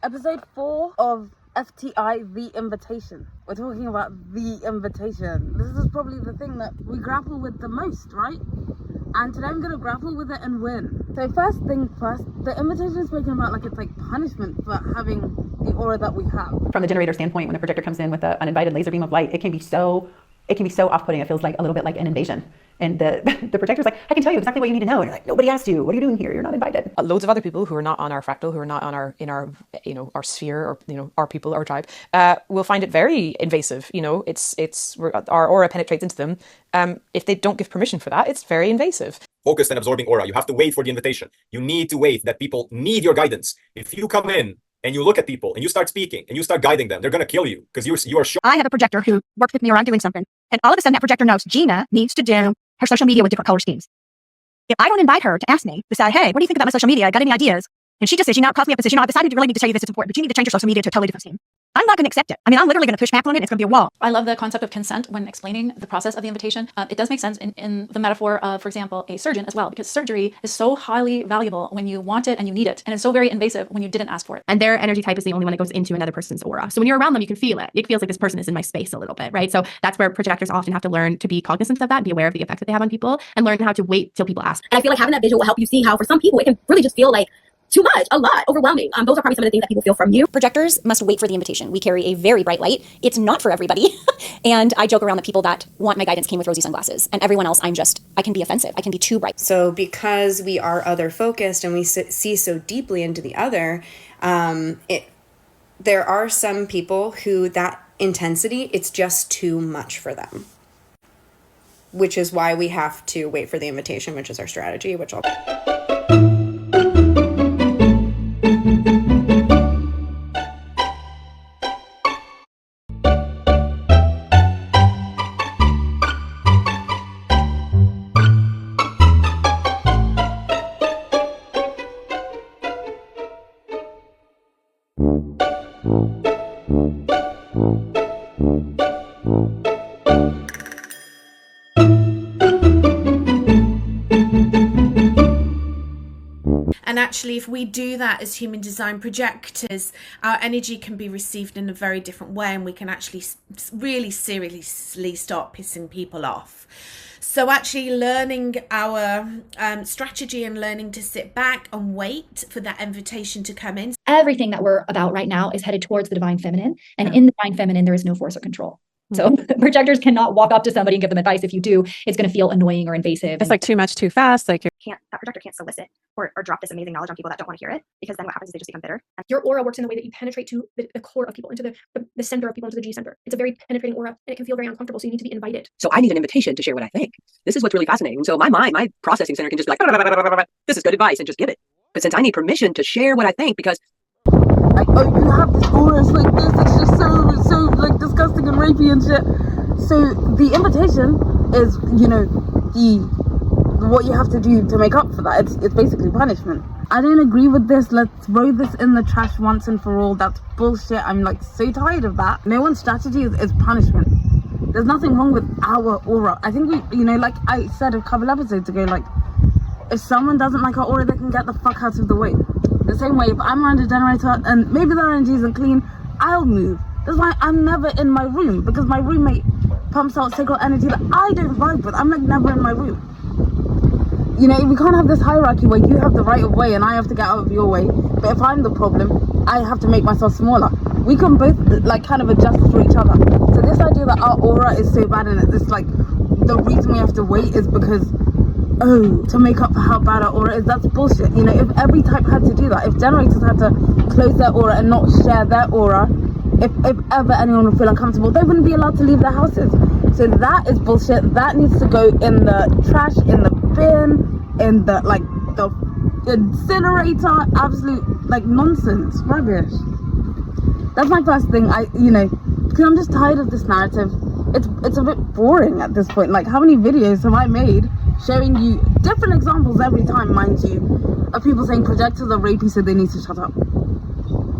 Episode 4 of FTI, The Invitation. We're talking about the invitation. This is probably the thing that we grapple with the most, right? And today I'm going to grapple with it and win. So first thing first, the invitation is spoken about like it's like punishment for having the aura that we have. From the generator standpoint, when a projector comes in with an uninvited laser beam of light, it can be so off-putting. It feels like a little bit like an invasion. And the projector's like, I can tell you exactly what you need to know. And you're like, nobody asked you. What are you doing here? You're not invited. Loads of other people who are not on our fractal, who are not on our sphere, or our people, our tribe, will find it very invasive. Our aura penetrates into them. If they don't give permission for that, it's very invasive. Focused and absorbing aura. You have to wait for the invitation. You need to wait that people need your guidance. If you come in and you look at people and you start speaking and you start guiding them, they're going to kill you because you are sure. I have a projector who worked with me around doing something, and all of a sudden that projector knows Gina needs to do her social media with different color schemes. If I don't invite her to ask me, to say, hey, what do you think about my social media? I got any ideas? And she just says, calls me up and says, I decided you really need to tell you this is important, but you need to change your social media to a totally different scheme. I'm not going to accept it. I'm literally going to push back on it. It's going to be a wall. I love the concept of consent when explaining the process of the invitation. It does make sense in the metaphor of, for example, a surgeon as well, because surgery is so highly valuable when you want it and you need it. And it's so very invasive when you didn't ask for it. And their energy type is the only one that goes into another person's aura. So when you're around them, you can feel it. It feels like this person is in my space a little bit, right? So that's where projectors often have to learn to be cognizant of that and be aware of the effect that they have on people and learn how to wait till people ask. And I feel like having that visual will help you see how for some people it can really just feel like too much, a lot, overwhelming. Those are probably some of the things that people feel from you. Projectors must wait for the invitation. We carry a very bright light. It's not for everybody. And I joke around that people that want my guidance came with rosy sunglasses. And everyone else, I can be offensive. I can be too bright. So because we are other focused and we see so deeply into the other, there are some people who that intensity, it's just too much for them. Which is why we have to wait for the invitation, which is our strategy, which I'll... And actually, if we do that as human design projectors, our energy can be received in a very different way, and we can actually really seriously start pissing people off. So actually learning our strategy and learning to sit back and wait for that invitation to come in. Everything that we're about right now is headed towards the divine feminine. And in the divine feminine, there is no force or control. So projectors cannot walk up to somebody and give them advice. If you do, it's going to feel annoying or invasive. It's like too much, too fast. Like That projector can't solicit or drop this amazing knowledge on people that don't want to hear it, because then what happens is they just become bitter. And your aura works in the way that you penetrate to the core of people, into the center of people, into the G center. It's a very penetrating aura, and it can feel very uncomfortable. So you need to be invited. So I need an invitation to share what I think. This is what's really fascinating. So my mind, my processing center can just be like, this is good advice, and just give it. But since I need permission to share what I think, because like, oh, you have this aura, it's like this, it's just so like disgusting and rapey and shit. So the invitation is, what you have to do to make up for that. It's basically punishment. I don't agree with this. Let's throw this in the trash once and for all. That's bullshit. I'm like so tired of that. No one's strategy is punishment. There's nothing wrong with our aura. I think we, like I said a couple episodes ago, like if someone doesn't like our aura, they can get the fuck out of the way. The same way, if I'm around a generator and maybe their energy isn't clean, I'll move. That's why I'm never in my room, because my roommate pumps out sacred energy that I don't vibe with. I'm like never in my room. We can't have this hierarchy where you have the right of way and I have to get out of your way. But if I'm the problem, I have to make myself smaller. We can both like kind of adjust for each other. So this idea that our aura is so bad and it's like the reason we have to wait is because to make up for how bad our aura is, that's bullshit. If every type had to do that, if generators had to close their aura and not share their aura, if ever anyone would feel uncomfortable, they wouldn't be allowed to leave their houses. So that is bullshit. That needs to go in the trash, in the bin, in the incinerator. Absolute nonsense, rubbish. That's my first thing. Because I'm just tired of this narrative. It's a bit boring at this point. Like, how many videos have I made showing you different examples every time, mind you, of people saying projectors are rapey, so they need to shut up.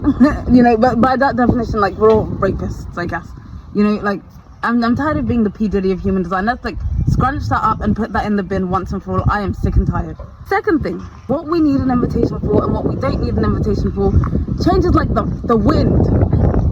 But by that definition, we're all rapists, I guess. I'm tired of being the P. Diddy of human design. Let's scrunch that up and put that in the bin once and for all. I am sick and tired. Second thing, what we need an invitation for and what we don't need an invitation for changes like the wind.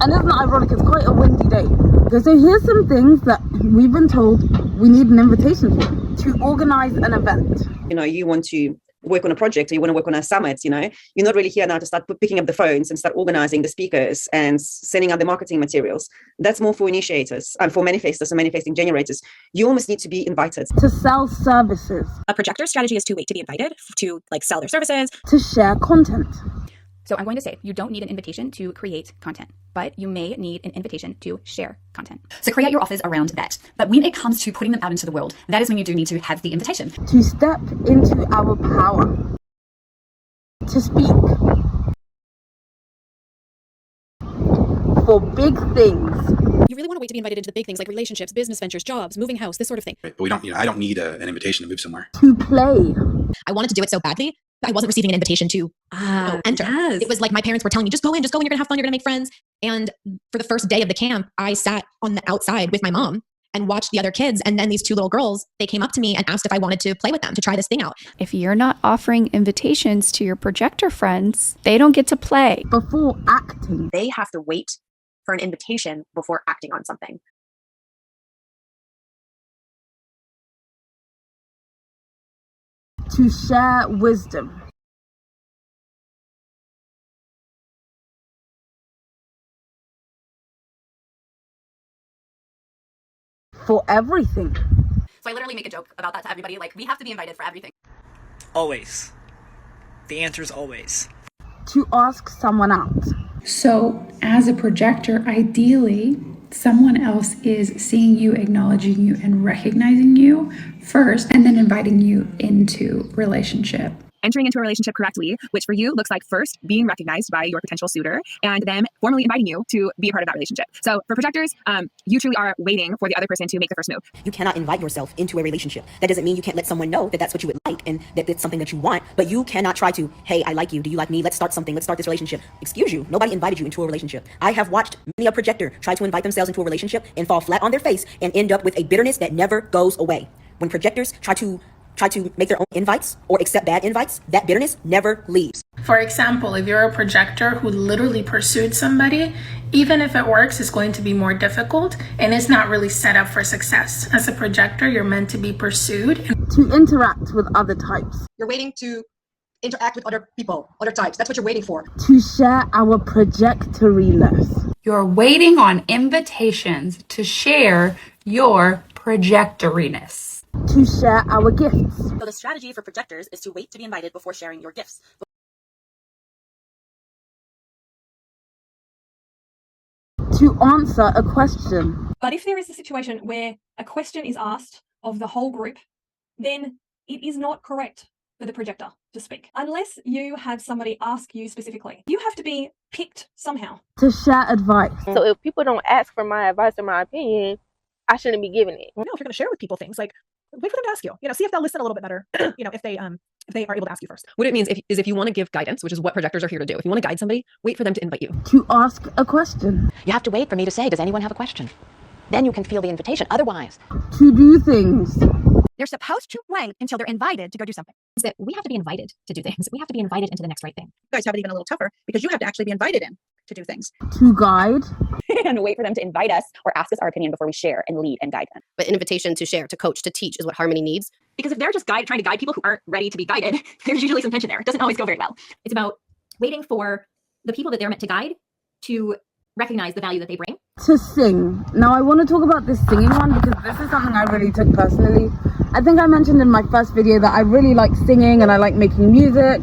And isn't it ironic? It's quite a windy day. Okay, so here's some things that we've been told we need an invitation for. To organize an event. You know, you want to work on a project or you want to work on a summit, you know, you're not really here now to start picking up the phones and start organizing the speakers and sending out the marketing materials. That's more for initiators and for manifestors and manifesting generators. You almost need to be invited. To sell services. A projector's strategy is to wait to be invited, to like sell their services. To share content. So I'm going to say you don't need an invitation to create content, but you may need an invitation to share content. So create your offers around that. But when it comes to putting them out into the world, that is when you do need to have the invitation. To step into our power. To speak. For big things. You really want to wait to be invited into the big things like relationships, business ventures, jobs, moving house, this sort of thing. But we don't, I don't need an invitation to move somewhere. To play. I wanted to do it so badly. I wasn't receiving an invitation to enter. Yes. It was like my parents were telling me, just go in, you're going to have fun, you're going to make friends. And for the first day of the camp, I sat on the outside with my mom and watched the other kids. And then these two little girls, they came up to me and asked if I wanted to play with them, to try this thing out. If you're not offering invitations to your projector friends, they don't get to play. Before acting. They have to wait for an invitation before acting on something. To share wisdom. For everything. So I literally make a joke about that to everybody. Like, we have to be invited for everything. Always. The answer is always. To ask someone out. So as a projector, ideally, someone else is seeing you, acknowledging you, and recognizing you first, and then inviting you into relationship. Entering into a relationship correctly, which for you looks like first being recognized by your potential suitor and then formally inviting you to be a part of that relationship. So for projectors, you truly are waiting for the other person to make the first move. You cannot invite yourself into a relationship. That doesn't mean you can't let someone know that that's what you would like and that it's something that you want, but you cannot try to, hey, I like you. Do you like me? Let's start something. Let's start this relationship. Excuse you. Nobody invited you into a relationship. I have watched many a projector try to invite themselves into a relationship and fall flat on their face and end up with a bitterness that never goes away. When projectors try to make their own invites or accept bad invites, that bitterness never leaves. For example, if you're a projector who literally pursued somebody, even if it works, it's going to be more difficult and it's not really set up for success. As a projector, you're meant to be pursued. To interact with other types. You're waiting to interact with other people, other types. That's what you're waiting for. To share our projectoriness. You're waiting on invitations to share your projectoriness. To share our gifts. So the strategy for projectors is to wait to be invited before sharing your gifts. To answer a question. But if there is a situation where a question is asked of the whole group, then it is not correct for the projector to speak, unless you have somebody ask you specifically. You have to be picked somehow. To share advice. So if people don't ask for my advice or my opinion, I shouldn't be giving it. No, if you're going to share with people things, like wait for them to ask you. See if they'll listen a little bit better. If they are able to ask you first. What it means is if you want to give guidance, which is what projectors are here to do. If you want to guide somebody, wait for them to invite you. To ask a question. You have to wait for me to say, does anyone have a question? Then you can feel the invitation. Otherwise. To do things. They're supposed to wait until they're invited to go do something. So we have to be invited to do things. We have to be invited into the next right thing. You guys have it even a little tougher because you have to actually be invited in to do things. To guide. And wait for them to invite us or ask us our opinion before we share and lead and guide them. But invitation to share, to coach, to teach is what Harmony needs. Because if they're just trying to guide people who aren't ready to be guided, there's usually some tension there. It doesn't always go very well. It's about waiting for the people that they're meant to guide to recognize the value that they bring. To sing. Now I want to talk about this singing one because this is something I really took personally. I think I mentioned in my first video that I really like singing and I like making music.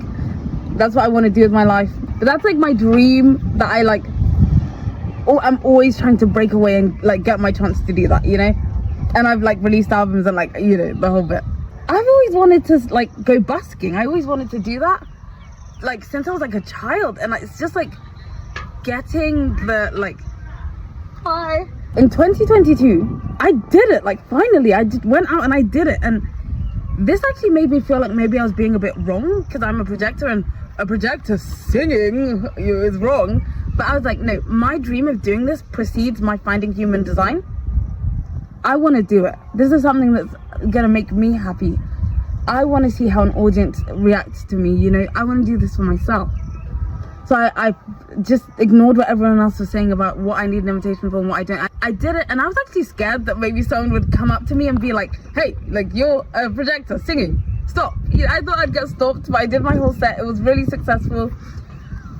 That's what I want to do with my life. But that's like my dream that I'm always trying to break away and like get my chance to do that, And I've like released albums and the whole bit. I've always wanted to like go busking. I always wanted to do that. Like since I was like a child, and it's just like getting the hi. In 2022, I did it. Like finally, I just went out and I did it. And this actually made me feel like maybe I was being a bit wrong because I'm a projector and a projector singing is wrong. But I was like, no, my dream of doing this precedes my finding human design. I want to do it. This is something that's gonna make me happy. I want to see how an audience reacts to me, you know. I want to do this for myself. So I just ignored what everyone else was saying about what I need an invitation for and what I don't. I did it, and I was actually scared that maybe someone would come up to me and be like, hey, like, you're a projector singing, stop. I thought I'd get stopped, but I did my whole set. It was really successful.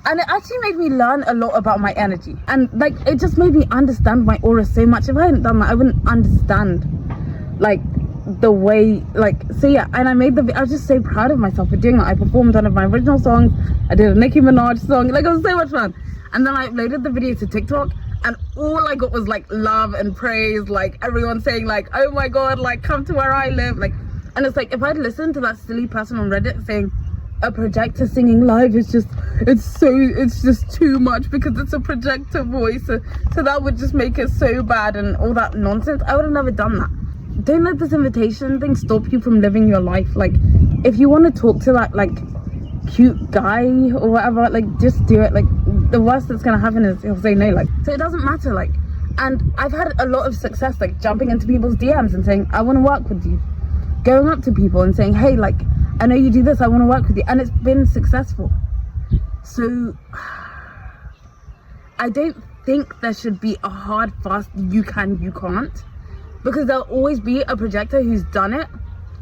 And it actually made me learn a lot about my energy. And like, it just made me understand my aura so much. If I hadn't done that, I wouldn't understand like the way, like, so yeah. And I was just so proud of myself for doing that. I performed one of my original songs. I did a Nicki Minaj song. Like, it was so much fun. And then I uploaded the video to TikTok, and all I got was like love and praise, like everyone saying like, oh my God, like, come to where I live. Like, and it's like, if I'd listened to that silly person on Reddit saying a projector singing live is just, it's just too much because it's a projector voice, so that would just make it so bad and all that nonsense, I would have never done that. Don't let this invitation thing stop you from living your life. Like, if you want to talk to that like cute guy or whatever, like, just do it. Like, the worst that's gonna happen is he'll say no. Like, so it doesn't matter. Like, and I've had a lot of success, like jumping into people's DMs and saying I want to work with you, going up to people and saying, hey, like, I know you do this, I want to work with you, and it's been successful. So I don't think there should be a hard fast you can, you can't, because there'll always be a projector who's done it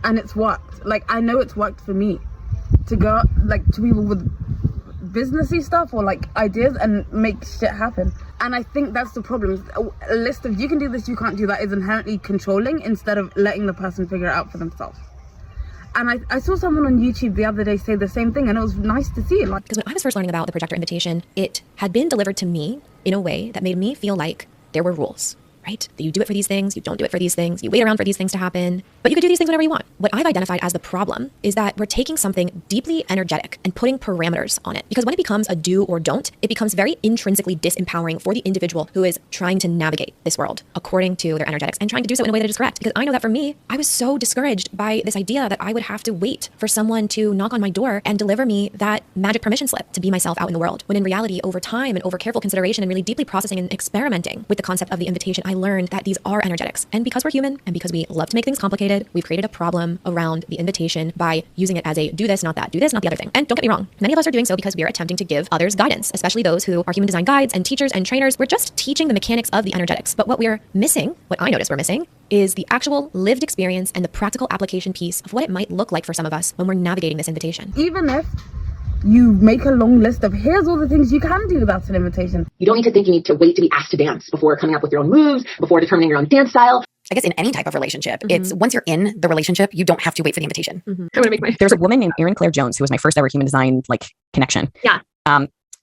and it's worked. Like, I know it's worked for me to go like to people with businessy stuff or like ideas and make shit happen. And I think that's the problem. A list of you can do this, you can't do that is inherently controlling instead of letting the person figure it out for themselves. And I saw someone on YouTube the other day say the same thing, and it was nice to see. Like, because when I was first learning about the projector invitation, it had been delivered to me in a way that made me feel like there were rules, right? That you do it for these things, you don't do it for these things, you wait around for these things to happen, but you could do these things whenever you want. What I've identified as the problem is that we're taking something deeply energetic and putting parameters on it. Because when it becomes a do or don't, it becomes very intrinsically disempowering for the individual who is trying to navigate this world according to their energetics and trying to do so in a way that is correct. Because I know that for me, I was so discouraged by this idea that I would have to wait for someone to knock on my door and deliver me that magic permission slip to be myself out in the world. When in reality, over time and over careful consideration and really deeply processing and experimenting with the concept of the invitation, I learned that these are energetics. And because we're human and because we love to make things complicated, we've created a problem around the invitation by using it as a do this, not that, do this, not the other thing. And don't get me wrong, many of us are doing so because we are attempting to give others guidance, especially those who are human design guides and teachers and trainers. We're just teaching the mechanics of the energetics. But what we're missing, what I notice we're missing, is the actual lived experience and the practical application piece of what it might look like for some of us when we're navigating this invitation. Even if you make a long list of here's all the things you can do without an invitation. You don't need to think you need to wait to be asked to dance before coming up with your own moves, before determining your own dance style. I guess in any type of relationship, it's once you're in the relationship, you don't have to wait for the invitation. I'm gonna make my. There's a woman named Erin Claire Jones who was my first ever human design like connection. Yeah.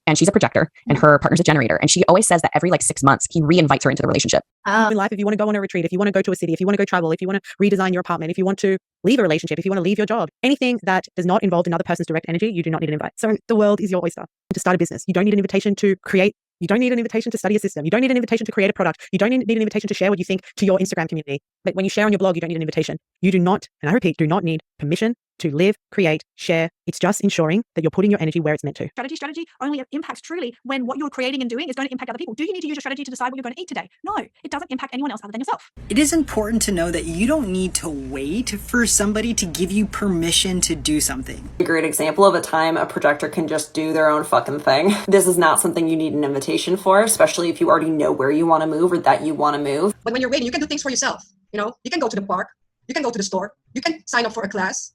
And she's a projector and her partner's a generator. And she always says that every like 6 months, he re-invites her into the relationship. In life, if you want to go on a retreat, if you want to go to a city, if you want to go travel, if you want to redesign your apartment, if you want to leave a relationship, if you want to leave your job, anything that does not involve another person's direct energy, you do not need an invite. So the world is your oyster. To start a business, you don't need an invitation to create. You don't need an invitation to study a system. You don't need an invitation to create a product. You don't need an invitation to share what you think to your Instagram community. But when you share on your blog, you don't need an invitation. You do not, and I repeat, do not need permission to live, create, share. It's just ensuring that you're putting your energy where it's meant to. Strategy only impacts truly when what you're creating and doing is going to impact other people. Do you need to use your strategy to decide what you're going to eat today? No, it doesn't impact anyone else other than yourself. It is important to know that you don't need to wait for somebody to give you permission to do something. A great example of a time a projector can just do their own fucking thing. This is not something you need an invitation for, especially if you already know where you want to move or that you want to move. But when you're waiting, you can do things for yourself. You know, you can go to the park, you can go to the store, you can sign up for a class.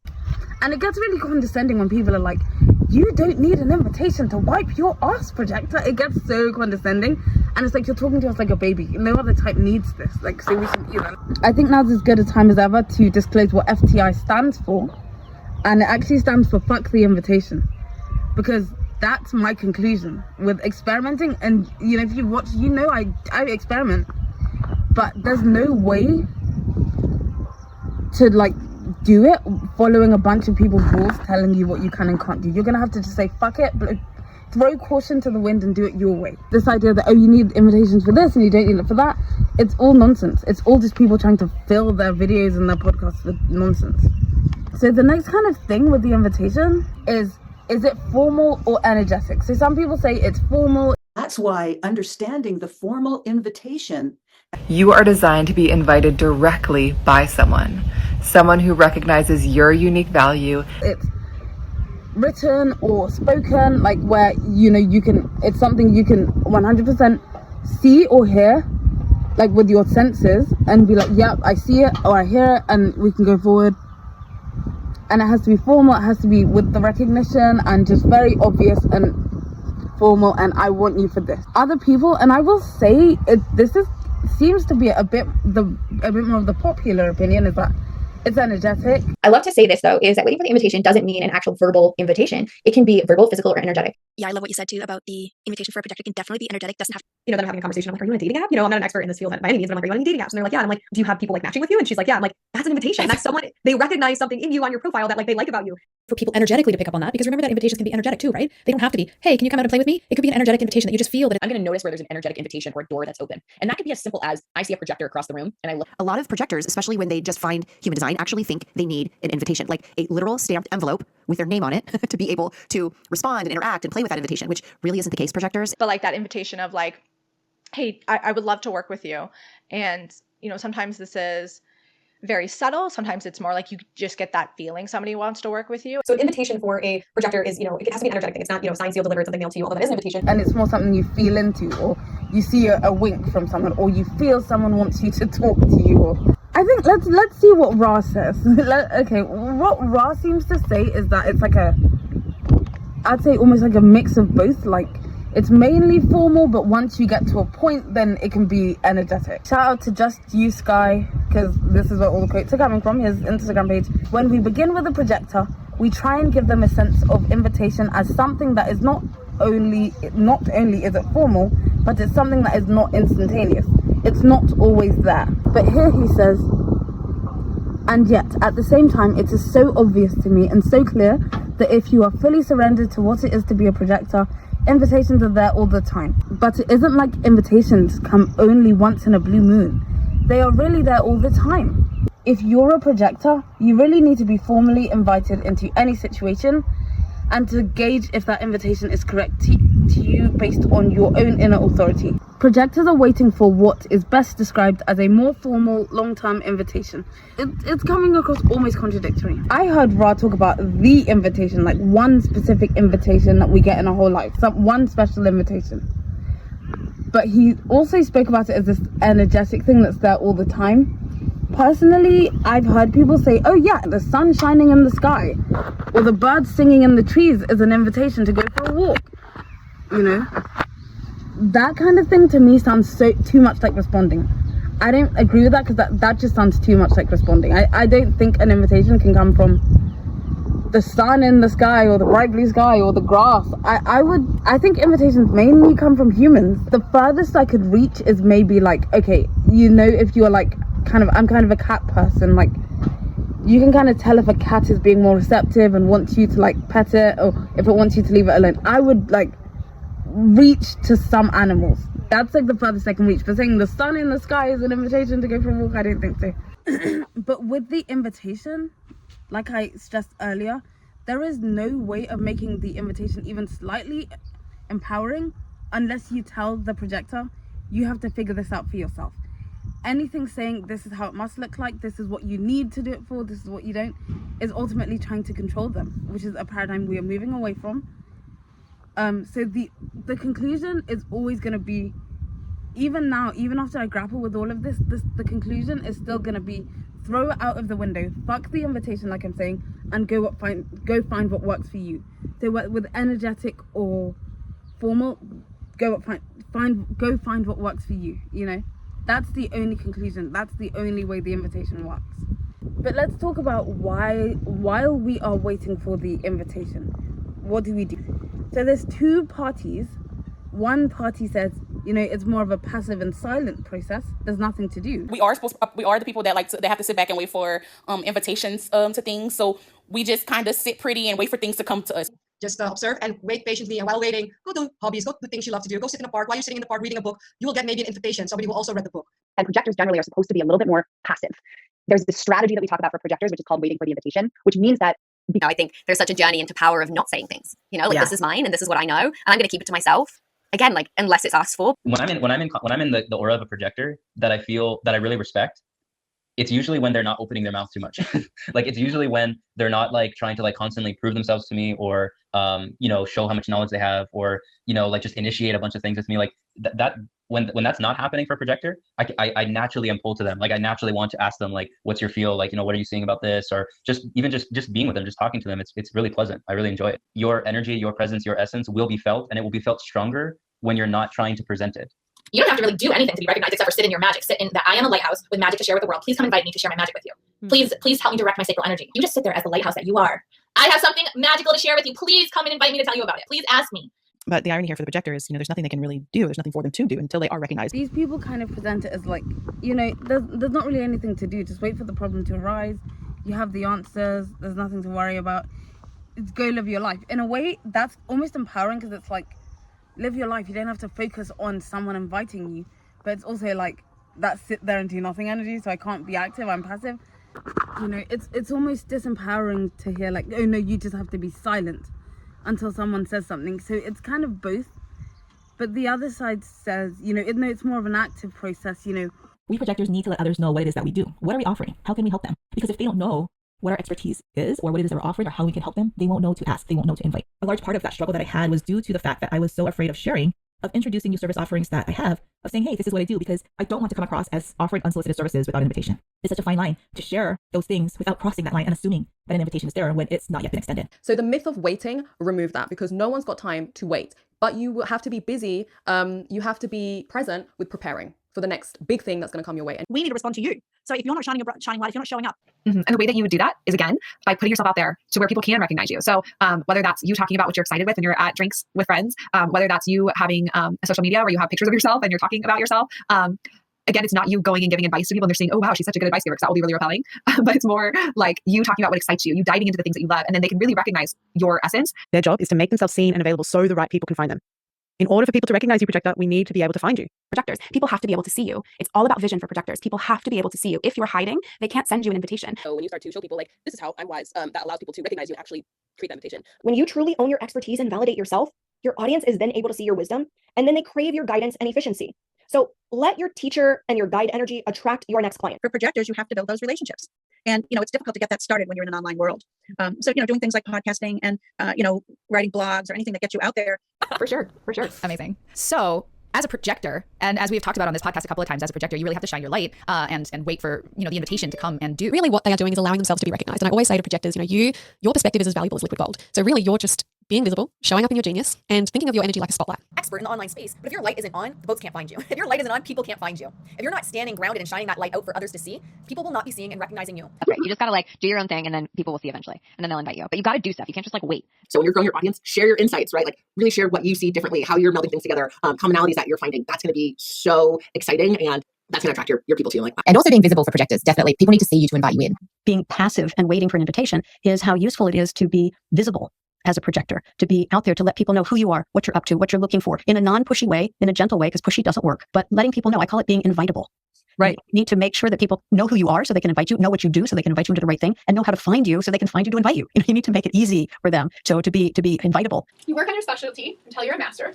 And it gets really condescending when people are like, you don't need an invitation to wipe your ass, projector. It gets so condescending. And it's like, you're talking to us like a baby. No other type needs this. Like, so we should, you know. I think now's as good a time as ever to disclose what FTI stands for. And it actually stands for fuck the invitation. Because that's my conclusion with experimenting. And, you know, if you watch, you know, I experiment. But there's no way to, like, do it following a bunch of people's rules telling you what you can and can't do. You're gonna have to just say fuck it, but throw caution to the wind and do it your way. This idea that, oh, you need invitations for this and you don't need it for that, it's all nonsense. It's all just people trying to fill their videos and their podcasts with nonsense. So the next kind of thing with the invitation is it formal or energetic? So some people say it's formal. That's why understanding the formal invitation You are designed to be invited directly by someone who recognizes your unique value. It's written or spoken, like where, you know, it's something you can 100% see or hear, like with your senses, and be like, yep, I see it or I hear it, and we can go forward. And it has to be formal, it has to be with the recognition and just very obvious and formal, and I want you for this. Other people, and I will say seems to be a bit more of the popular opinion, is that it's energetic. I love to say this though, is that waiting for the invitation doesn't mean an actual verbal invitation. It can be verbal, physical, or energetic. Yeah, I love what you said too about the invitation for a projector can definitely be energetic. Doesn't have Then I'm having a conversation. I'm like, are you on a dating app? I'm not an expert in this field by any means, but I'm like, are you on any dating apps? And they're like, yeah. And I'm like, do you have people like matching with you? And she's like, yeah. I'm like, that's an invitation. That's someone, they recognize something in you on your profile that like they like about you. For people energetically to pick up on that, because remember that invitations can be energetic too, right? They don't have to be, hey, can you come out and play with me? It could be an energetic invitation that you just feel that I'm going to notice where there's an energetic invitation or a door that's open. And that could be as simple as I see a projector across the room and I look. A lot of projectors, especially when they just find human design, actually think they need an invitation, like a literal stamped envelope with their name on it to be able to respond and interact and play with that invitation, which really isn't the case, projectors. But like that invitation of like, hey, I would love to work with you. And, you know, sometimes this is very subtle. Sometimes it's more like you just get that feeling somebody wants to work with you. So an invitation for a projector is, it has to be an energetic thing. It's not, sign, seal, delivered, something mailed to you, although that is an invitation. And it's more something you feel into, or you see a wink from someone, or you feel someone wants you to talk to you. Or I think let's see what Ra says. Okay, what Ra seems to say is that it's like I'd say almost like a mix of both. Like it's mainly formal, but once you get to a point, then it can be energetic. Shout out to Just You Sky, because this is where all the quotes are coming from, his Instagram page. When we begin with a projector, we try and give them a sense of invitation as something that is not only is it formal, but it's something that is not instantaneous. It's not always there. But here he says, and yet at the same time, it is so obvious to me and so clear that if you are fully surrendered to what it is to be a projector, invitations are there all the time. But it isn't like invitations come only once in a blue moon. They are really there all the time. If you're a projector, you really need to be formally invited into any situation and to gauge if that invitation is correct to you based on your own inner authority. Projectors are waiting for what is best described as a more formal, long-term invitation. It's coming across almost contradictory. I heard Ra talk about the invitation, like one specific invitation that we get in our whole life, one special invitation. But he also spoke about it as this energetic thing that's there all the time. Personally, I've heard people say, oh yeah, the sun shining in the sky or the birds singing in the trees is an invitation to go for a walk. You know, that kind of thing to me sounds too much like responding. I don't agree with that, because that just sounds too much like responding. I don't think an invitation can come from the sun in the sky or the bright blue sky or the grass. I think invitations mainly come from humans. The furthest I could reach is maybe like, okay, if you're like I'm kind of a cat person, like you can kind of tell if a cat is being more receptive and wants you to like pet it, or if it wants you to leave it alone. I would like reach to some animals. That's like the furthest I can reach. But saying the sun in the sky is an invitation to go for a walk, I don't think so. But with the invitation, like I stressed earlier, there is no way of making the invitation even slightly empowering unless you tell the projector, you have to figure this out for yourself. Anything saying this is how it must look like, this is what you need to do it for, this is what you don't, is ultimately trying to control them, which is a paradigm we are moving away from. So the conclusion is always going to be, even now, even after I grapple with all of this, the conclusion is still going to be, throw it out of the window, fuck the invitation, like I'm saying, and go find what works for you. So with energetic or formal, go find what works for you. That's the only conclusion. That's the only way the invitation works. But let's talk about while we are waiting for the invitation, what do we do? So there's two parties. One party says, it's more of a passive and silent process. There's nothing to do. We are the people that they have to sit back and wait for invitations to things. So we just kind of sit pretty and wait for things to come to us. Just observe and wait patiently. And while waiting, go do hobbies, go do things you love to do. Go sit in a park. While you're sitting in the park reading a book, you will get maybe an invitation. Somebody will also read the book. And projectors generally are supposed to be a little bit more passive. There's this strategy that we talk about for projectors, which is called waiting for the invitation, which means that I think there's such a journey into power of not saying things, this is mine and this is what I know, and I'm going to keep it to myself. again, like unless it's asked for. When I'm in the aura of a projector that I feel that I really respect, it's usually when they're not opening their mouth too much. Like it's usually when they're not like trying to like constantly prove themselves to me, or show how much knowledge they have, or like just initiate a bunch of things with me. Like that when that's not happening for a projector, I naturally am pulled to them. Like I naturally want to ask them, like, what's your feel? Like, what are you seeing about this? Or just being with them, just talking to them. It's really pleasant. I really enjoy it. Your energy, your presence, your essence will be felt, and it will be felt stronger when you're not trying to present it. You don't have to really do anything to be recognized except for sit in your magic. Sit in that I am a lighthouse with magic to share with the world. Please come invite me to share my magic with you. Please help me direct my sacral energy. You just sit there as the lighthouse that you are. I have something magical to share with you. Please come and invite me to tell you about it. Please ask me. But the irony here for the projector is, there's nothing they can really do. There's nothing for them to do until they are recognized. These people kind of present it as like, there's not really anything to do. Just wait for the problem to arise. You have the answers. There's nothing to worry about. It's go live your life. In a way, that's almost empowering, because it's like, live your life. You don't have to focus on someone inviting you. But it's also like that sit there and do nothing energy. So I can't be active. I'm passive. It's almost disempowering to hear like, oh no, you just have to be silent until someone says something. So it's kind of both. But the other side says, it's more of an active process, We projectors need to let others know what it is that we do. What are we offering? How can we help them? Because if they don't know what our expertise is, or what it is that we're offering, or how we can help them, they won't know to ask. They won't know to invite. A large part of that struggle that I had was due to the fact that I was so afraid of sharing, of introducing new service offerings that I have, of saying, hey, this is what I do, because I don't want to come across as offering unsolicited services without an invitation. It's such a fine line to share those things without crossing that line and assuming that an invitation is there when it's not yet been extended. So the myth of waiting, remove that, because no one's got time to wait. But you have to be busy. You have to be present with preparing for the next big thing that's going to come your way. And we need to respond to you. So if you're not shining light, if you're not showing up. And the way that you would do that is, again, by putting yourself out there to where people can recognize you. So whether that's you talking about what you're excited with when you're at drinks with friends, whether that's you having a social media where you have pictures of yourself and you're talking about yourself. Again, it's not you going and giving advice to people and they're saying, oh, wow, she's such a good advice giver, because that will be really repelling. But it's more like you talking about what excites you, you diving into the things that you love, and then they can really recognize your essence. Their job is to make themselves seen and available so the right people can find them. In order for people to recognize you, projector, we need to be able to find you. Projectors, people have to be able to see you. It's all about vision for projectors. People have to be able to see you. If you're hiding, they can't send you an invitation. So when you start to show people, like, this is how I'm wise, that allows people to recognize you and actually create that invitation. When you truly own your expertise and validate yourself, your audience is then able to see your wisdom, and then they crave your guidance and efficiency. So let your teacher and your guide energy attract your next client. For projectors, you have to build those relationships. And, it's difficult to get that started when you're in an online world. So, doing things like podcasting and, writing blogs or anything that gets you out there. For sure. Amazing. So as a projector, and as we've talked about on this podcast a couple of times, as a projector, you really have to shine your light and wait for, the invitation to come and do. Really what they are doing is allowing themselves to be recognized. And I always say to projectors, your perspective is as valuable as liquid gold. So really you're just being visible, showing up in your genius, and thinking of your energy like a spotlight. Expert in the online space, but if your light isn't on, the boats can't find you. If your light isn't on, people can't find you. If you're not standing grounded and shining that light out for others to see, people will not be seeing and recognizing you. That's right. You just gotta do your own thing, and then people will see eventually, and then they'll invite you. But you gotta do stuff. You can't just wait. So when you're growing your audience, share your insights, right? Really share what you see differently, how you're melding things together, commonalities that you're finding. That's going to be so exciting, and that's going to attract your people to you. And also being visible for projectors, definitely. People need to see you to invite you in. Being passive and waiting for an invitation is how useful it is to be visible as a projector, to be out there, to let people know who you are, what you're up to, what you're looking for, in a non-pushy way, in a gentle way, because pushy doesn't work, but letting people know. I call it being invitable. Right. You need to make sure that people know who you are so they can invite you, know what you do so they can invite you into the right thing, and know how to find you so they can find you to invite you. You need to make it easy for them to be invitable. You work on your specialty until you're a master,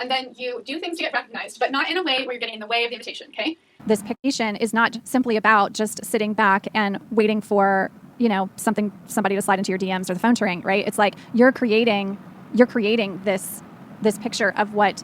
and then you do things to get recognized, but not in a way where you're getting in the way of the invitation, okay? This pictation is not simply about just sitting back and waiting for, somebody to slide into your DMs or the phone to ring, right? It's like you're creating this picture of what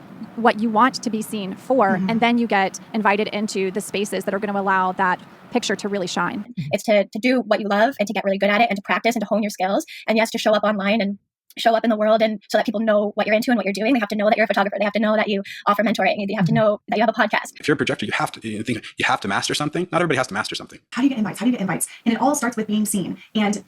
you want to be seen for, and then you get invited into the spaces that are going to allow that picture to really shine. It's to do what you love and to get really good at it and to practice and to hone your skills. And yes, to show up online and show up in the world, and so that people know what you're into and what you're doing. They have to know that you're a photographer. They have to know that you offer mentoring. They have to know that you have a podcast. If you're a projector, you have to master something. Not everybody has to master something. How do you get invites? And it all starts with being seen. And,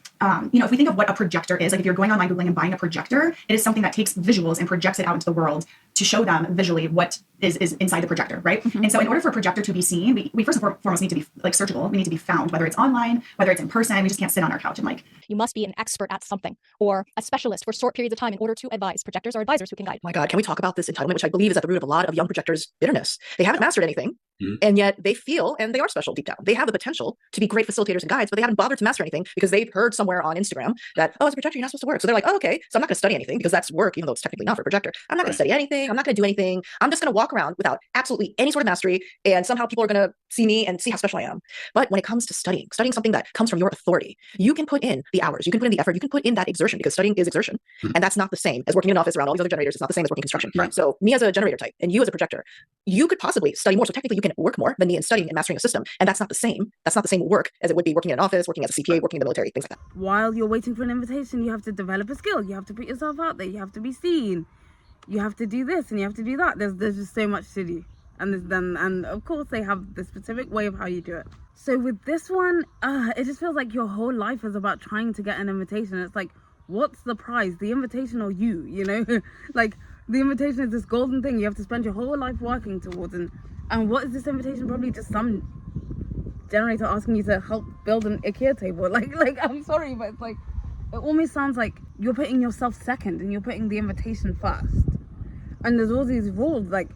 if we think of what a projector is, if you're going online Googling and buying a projector, it is something that takes visuals and projects it out into the world to show them visually what is inside the projector, right? And so in order for a projector to be seen, we first and foremost need to be searchable. We need to be found, whether it's online, whether it's in person. We just can't sit on our couch and You must be an expert at something or a specialist for short periods of time in order to advise. Projectors are advisors who can guide. My God, can we talk about this entitlement, which I believe is at the root of a lot of young projectors' bitterness? They haven't mastered anything. And yet they feel, and they are special deep down. They have the potential to be great facilitators and guides, but they haven't bothered to master anything because they've heard somewhere on Instagram that, oh, as a projector, you're not supposed to work. So they're like, oh, okay, so I'm not going to study anything because that's work, even though it's technically not for a projector. I'm not going to study anything. I'm not going to do anything. I'm just going to walk around without absolutely any sort of mastery. And somehow people are going to see me and see how special I am. But when it comes to studying something that comes from your authority, you can put in the hours, you can put in the effort, you can put in that exertion, because studying is exertion. And that's not the same as working in an office around all these other generators. It's not the same as working construction. So me as a generator type and you as a projector, you could possibly study more. So technically you can work more than me in studying and mastering a system. And that's not the same. That's not the same work as it would be working in an office, working as a CPA, working in the military, things like that. While you're waiting for an invitation, you have to develop a skill. You have to put yourself out there. You have to be seen. You have to do this and you have to do that. There's just so much to do. And of course they have the specific way of how you do it. So with this one, it just feels like your whole life is about trying to get an invitation. It's like, what's the prize? The invitation or you, you know? Like, the invitation is this golden thing you have to spend your whole life working towards. And what is this invitation? Probably just some generator asking you to help build an IKEA table. Like I'm sorry, but it's like, it almost sounds like you're putting yourself second and you're putting the invitation first. And there's all these rules like,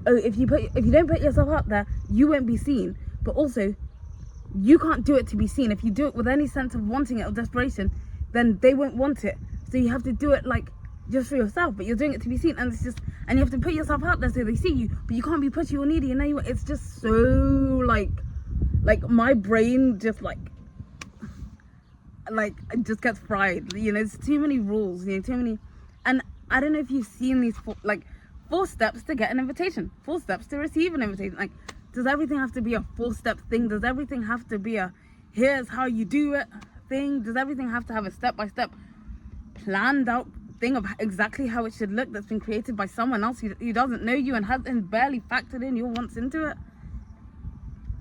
oh, if you don't put yourself out there, you won't be seen. But also, you can't do it to be seen. If you do it with any sense of wanting it or desperation, then they won't want it. So you have to do it like just for yourself, but you're doing it to be seen. And it's just, and you have to put yourself out there so they see you, but you can't be pushy or needy. And anyway, it's just so like my brain just like it just gets fried. You know, there's too many rules, you know, too many. And I don't know if you've seen these 4 steps to get an invitation, 4 steps to receive an invitation. Like, does everything have to be a 4-step thing? Does everything have to be a here's how you do it thing? Does everything have to have a step-by-step planned out thing of exactly how it should look that's been created by someone else who doesn't know you and hasn't barely factored in your wants into it?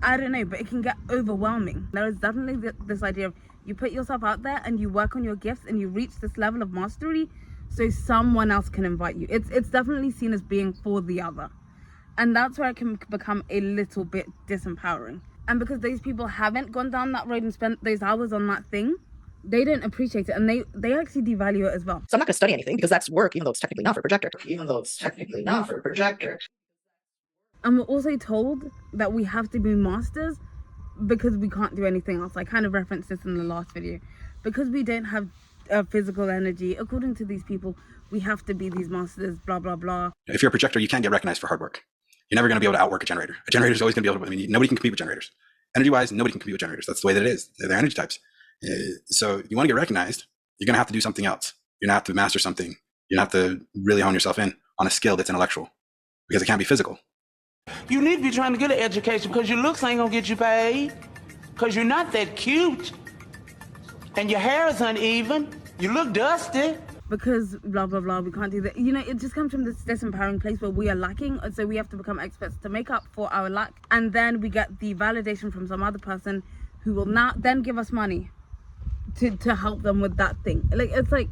I don't know, but it can get overwhelming. There is definitely this idea of you put yourself out there and you work on your gifts and you reach this level of mastery so someone else can invite you. It's definitely seen as being for the other. And that's where it can become a little bit disempowering. And because those people haven't gone down that road and spent those hours on that thing, they don't appreciate it, and they actually devalue it as well. So I'm not going to study anything because that's work, even though it's technically not for a projector. And we're also told that we have to be masters because we can't do anything else. I kind of referenced this in the last video. Because we don't have physical energy, according to these people, we have to be these masters, blah, blah, blah. If you're a projector, you can't get recognized for hard work. You're never going to be able to outwork a generator. A generator is always going to be able to, nobody can compete with generators. Energy-wise, nobody can compete with generators. That's the way that it is. They're energy types. So you want to get recognized, you're going to have to do something else. You're going to have to master something. You're going to have to really hone yourself in on a skill that's intellectual, because it can't be physical. You need to be trying to get an education because your looks ain't going to get you paid, because you're not that cute, and your hair is uneven. You look dusty. Because blah, blah, blah, we can't do that. You know, it just comes from this disempowering place where we are lacking. So we have to become experts to make up for our lack. And then we get the validation from some other person who will not then give us money to help them with that thing. It's like,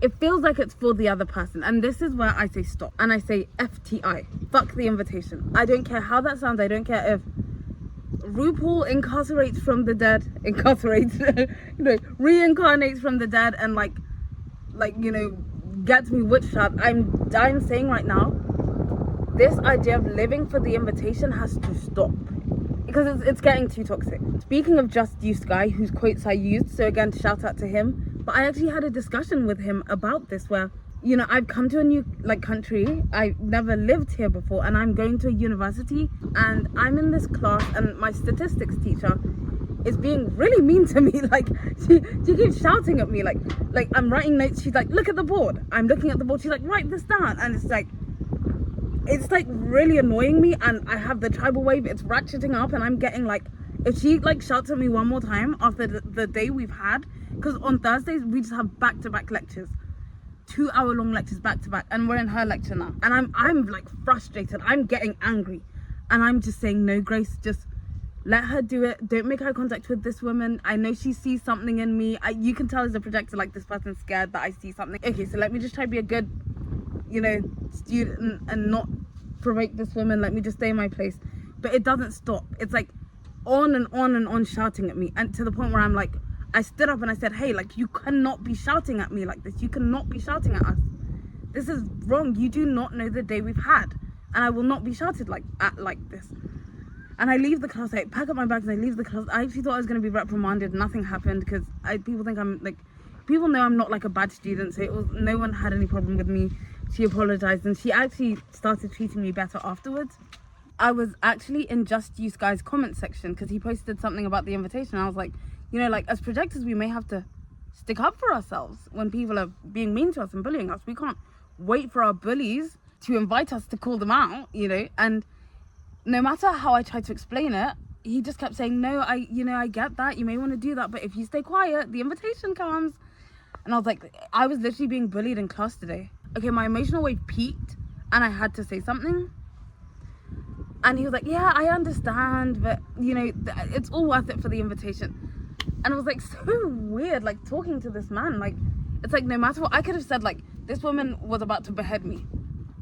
it feels like it's for the other person. And this is where I say stop. And I say FTI. Fuck the invitation. I don't care how that sounds. I don't care if RuPaul incarcerates from the dead, reincarnates from the dead and gets me witch shot. I'm saying right now, this idea of living for the invitation has to stop, because it's getting too toxic. Speaking of Just Use Guy, whose quotes I used, so again, shout out to him. But I actually had a discussion with him about this where, you know, I've come to a new country. I've never lived here before, and I'm going to a university, and I'm in this class, and my statistics teacher is being really mean to me. Like, she keeps shouting at me, like I'm writing notes. She's like, look at the board. I'm looking at the board. She's like, write this down. And it's like really annoying me. And I have the tribal wave. It's ratcheting up, and I'm getting like, if she shouts at me one more time after the day we've had, because on Thursdays we just have back-to-back lectures, 2-hour-long lectures back-to-back, and we're in her lecture now, and I'm like frustrated. I'm getting angry, and I'm just saying, no, Grace, just let her do it. Don't make eye contact with this woman. I know she sees something in me. You can tell as a projector, like, this person's scared that I see something. Okay, so let me just try to be a good, student and not provoke this woman. Let me just stay in my place. But it doesn't stop. It's like on and on and on shouting at me, and to the point where I'm like, I stood up and I said, hey, you cannot be shouting at me like this. You cannot be shouting at us. This is wrong. You do not know the day we've had, and I will not be shouted at like this. And I leave the class, I pack up my bags and I leave the class. I actually thought I was going to be reprimanded. Nothing happened because people think I'm like, people know I'm not like a bad student. So no one had any problem with me. She apologized and she actually started treating me better afterwards. I was actually in Just Use Guy's comment section because he posted something about the invitation. I was like, you know, like as projectors, we may have to stick up for ourselves when people are being mean to us and bullying us. We can't wait for our bullies to invite us to call them out, you know. And no matter how I tried to explain it, he just kept saying, no, I get that. You may want to do that. But if you stay quiet, the invitation comes. And I was like, I was literally being bullied in class today. Okay, my emotional wave peaked and I had to say something. And he was like, yeah, I understand, but you know, it's all worth it for the invitation. And it was like so weird, like talking to this man. Like, it's like no matter what, I could have said like, this woman was about to behead me.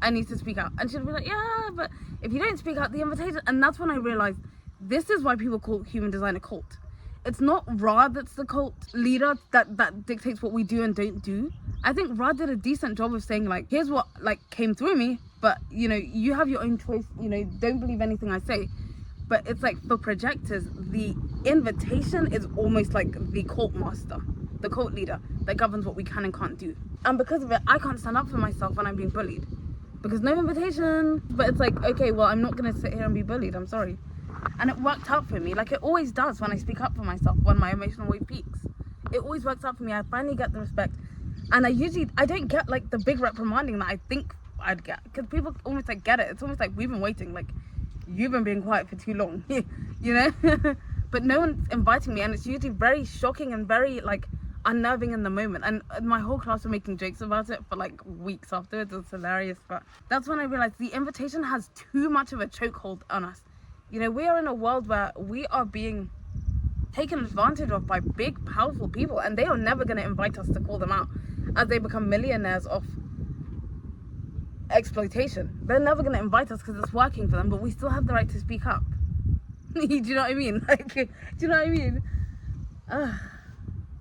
I need to speak out. And she'd be like, yeah, but if you don't speak out, the invitation. And that's when I realized this is why people call human design a cult. It's not Ra that's the cult leader that dictates what we do and don't do. I think Ra did a decent job of saying like, here's what like came through me, but you know, you have your own choice, you know, don't believe anything I say. But it's like for projectors, the invitation is almost like the cult master, the cult leader that governs what we can and can't do. And because of it, I can't stand up for myself when I'm being bullied because no invitation. But it's like, okay, well, I'm not gonna sit here and be bullied, I'm sorry. And it worked out for me, like it always does when I speak up for myself, when my emotional wave peaks. It always works out for me. I finally get the respect. And I don't get like the big reprimanding that I think I'd get, because people almost like get it. It's almost like we've been waiting, like you've been being quiet for too long, you know. But no one's inviting me, and it's usually very shocking and very like unnerving in the moment. And my whole class were making jokes about it for like weeks afterwards. It's hilarious. But that's when I realized the invitation has too much of a chokehold on us. You know, we are in a world where we are being taken advantage of by big, powerful people, and they are never going to invite us to call them out as they become millionaires off exploitation. They're never going to invite us because it's working for them, but we still have the right to speak up. Do you know what I mean? Like, do you know what I mean?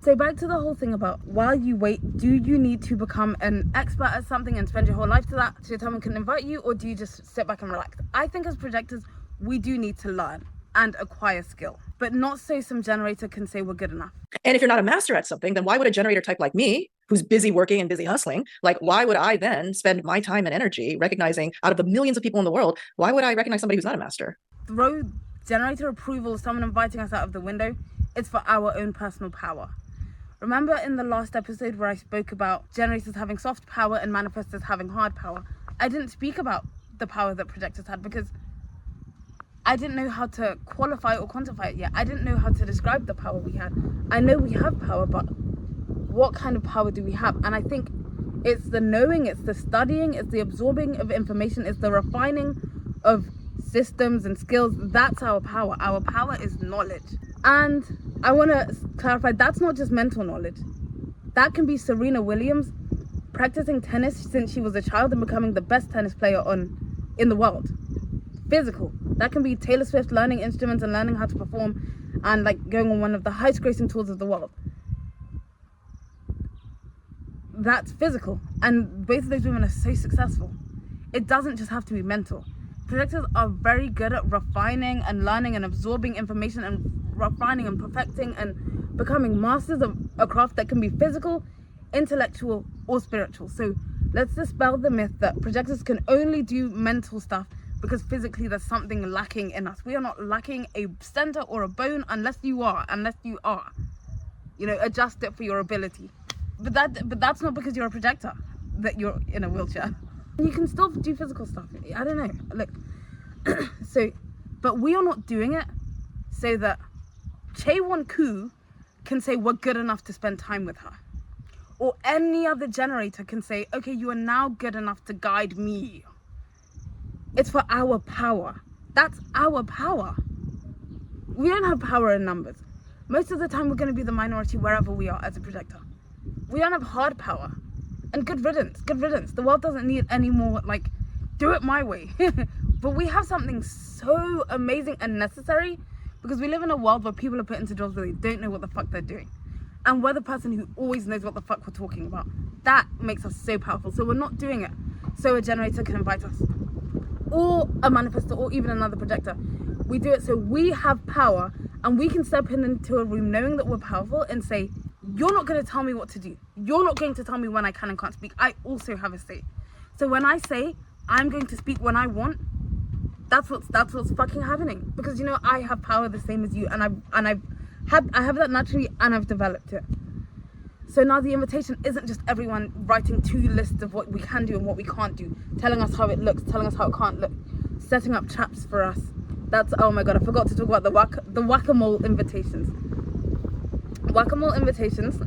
So back to the whole thing about while you wait, do you need to become an expert at something and spend your whole life to that so someone can invite you, or do you just sit back and relax? I think as projectors, we do need to learn and acquire skill, but not so some generator can say we're good enough. And if you're not a master at something, then why would a generator type like me, who's busy working and busy hustling, like why would I then spend my time and energy recognizing out of the millions of people in the world, why would I recognize somebody who's not a master? Throw generator approval, someone inviting us out of the window, it's for our own personal power. Remember in the last episode where I spoke about generators having soft power and manifestors having hard power? I didn't speak about the power that projectors had because I didn't know how to qualify or quantify it yet. I didn't know how to describe the power we had. I know we have power, but what kind of power do we have? And I think it's the knowing, it's the studying, it's the absorbing of information, it's the refining of systems and skills. That's our power. Our power is knowledge. And I want to clarify, that's not just mental knowledge. That can be Serena Williams practicing tennis since she was a child and becoming the best tennis player in the world. Physical. That can be Taylor Swift learning instruments and learning how to perform and like going on one of the highest grossing tours of the world. That's physical. And both of those women are so successful. It doesn't just have to be mental. Projectors are very good at refining and learning and absorbing information and refining and perfecting and becoming masters of a craft that can be physical, intellectual, or spiritual. So let's dispel the myth that projectors can only do mental stuff because physically there's something lacking in us. We are not lacking a center or a bone unless you are. You know, adjust it for your ability. But that's not because you're a projector that you're in a wheelchair. You can still do physical stuff. I don't know. Look, but we are not doing it so that Chaewon Koo can say we're good enough to spend time with her. Or any other generator can say, okay, you are now good enough to guide me. It's for our power. That's our power. We don't have power in numbers. Most of the time we're going to be the minority wherever we are as a projector. We don't have hard power. And good riddance. The world doesn't need any more, like, do it my way. But we have something so amazing and necessary because we live in a world where people are put into jobs where they don't know what the fuck they're doing. And we're the person who always knows what the fuck we're talking about. That makes us so powerful. So we're not doing it so a generator can invite us. Or a manifestor, or even another projector. We do it so we have power and we can step into a room knowing that we're powerful and say, you're not going to tell me what to do. You're not going to tell me when I can and can't speak. I also have a say. So when I say I'm going to speak when I want, that's what's fucking happening. Because, you know, I have power the same as you, and I have that naturally, and I've developed it. So now the invitation isn't just everyone writing 2 lists of what we can do and what we can't do, telling us how it looks, telling us how it can't look, setting up traps for us. That's, oh my god, I forgot to talk about the whack-a-mole invitations. Whack-a-mole invitations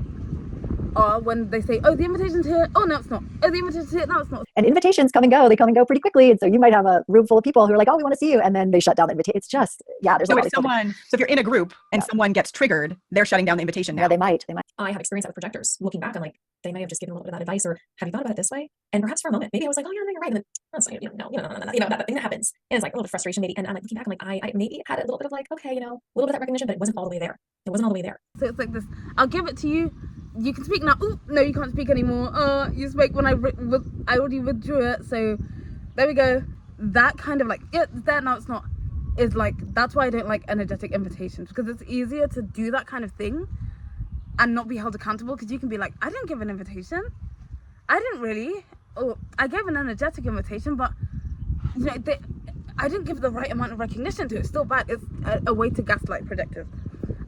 are when they say, oh, the invitation's here, oh no it's not, oh the invitation's here, no it's not. And invitations come and go. They come and go pretty quickly. And so you might have a room full of people who are like, oh, we want to see you. And then they shut down the invitation. It's just, yeah, there's So a lot if of if you're in a group and someone gets triggered, they're shutting down the invitation now. Yeah, they might. I have experienced that with projectors. Looking back, I'm like, they may have just given a little bit of that advice, or have you thought about it this way? And perhaps for a moment, maybe I was like, oh, you're right. And then, that's not, that thing that happens. And it's like a little bit of frustration maybe. And I'm like, looking back, I'm like, I maybe had a little bit of like, okay, a little bit of that recognition, but it wasn't all the way there. It wasn't all the way there. So it's like this, I'll give it to you. You can speak now. Ooh, no, you can't speak anymore. You spoke when I already withdrew it. So there we go. That kind of like, yeah, it's there, now it's not. Is like, that's why I don't like energetic invitations, because it's easier to do that kind of thing and not be held accountable, because you can be like, I didn't give an invitation. I didn't really. Or I gave an energetic invitation, but you know, I didn't give the right amount of recognition to it. It's still bad. It's a way to gaslight projectors.